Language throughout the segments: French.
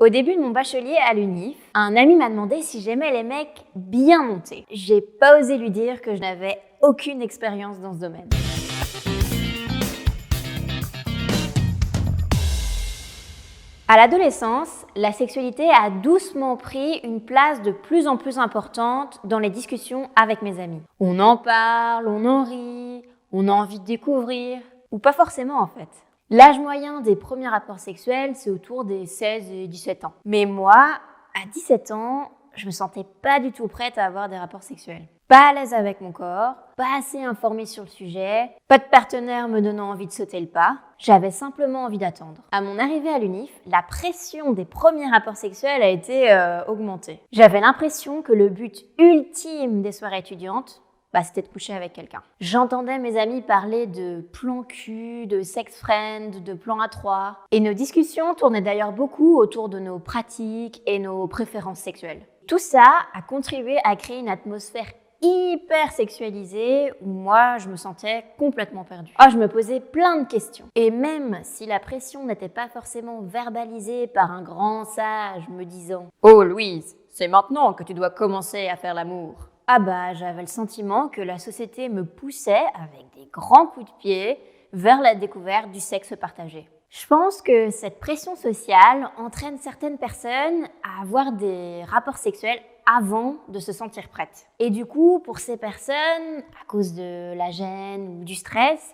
Au début de mon bachelier à l'UNIF, un ami m'a demandé si j'aimais les mecs bien montés. J'ai pas osé lui dire que je n'avais aucune expérience dans ce domaine. À l'adolescence, la sexualité a doucement pris une place de plus en plus importante dans les discussions avec mes amis. On en parle, on en rit, on a envie de découvrir, ou pas forcément en fait. L'âge moyen des premiers rapports sexuels, c'est autour des 16 et 17 ans. Mais moi, à 17 ans, je me sentais pas du tout prête à avoir des rapports sexuels. Pas à l'aise avec mon corps, pas assez informée sur le sujet, pas de partenaire me donnant envie de sauter le pas. J'avais simplement envie d'attendre. À mon arrivée à l'UNIF, la pression des premiers rapports sexuels a été augmentée. J'avais l'impression que le but ultime des soirées étudiantes, c'était de coucher avec quelqu'un. J'entendais mes amis parler de plan cul, de sex friend, de plan A3. Et nos discussions tournaient d'ailleurs beaucoup autour de nos pratiques et nos préférences sexuelles. Tout ça a contribué à créer une atmosphère hyper sexualisée où moi, je me sentais complètement perdue. Je me posais plein de questions. Et même si la pression n'était pas forcément verbalisée par un grand sage me disant « Oh Louise, c'est maintenant que tu dois commencer à faire l'amour », j'avais le sentiment que la société me poussait avec des grands coups de pied vers la découverte du sexe partagé. Je pense que cette pression sociale entraîne certaines personnes à avoir des rapports sexuels avant de se sentir prêtes. Et du coup, pour ces personnes, à cause de la gêne ou du stress,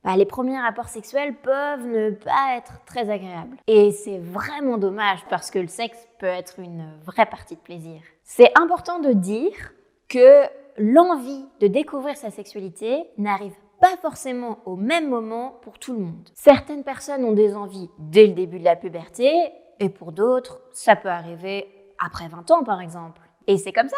les premiers rapports sexuels peuvent ne pas être très agréables. Et c'est vraiment dommage parce que le sexe peut être une vraie partie de plaisir. C'est important de dire que l'envie de découvrir sa sexualité n'arrive pas forcément au même moment pour tout le monde. Certaines personnes ont des envies dès le début de la puberté et pour d'autres, ça peut arriver après 20 ans par exemple. Et c'est comme ça.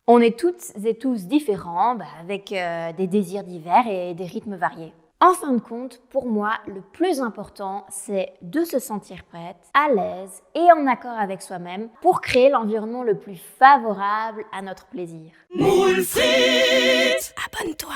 On est toutes et tous différents avec des désirs divers et des rythmes variés. En fin de compte, pour moi, le plus important, c'est de se sentir prête, à l'aise et en accord avec soi-même pour créer l'environnement le plus favorable à notre plaisir. Moule Fit, abonne-toi.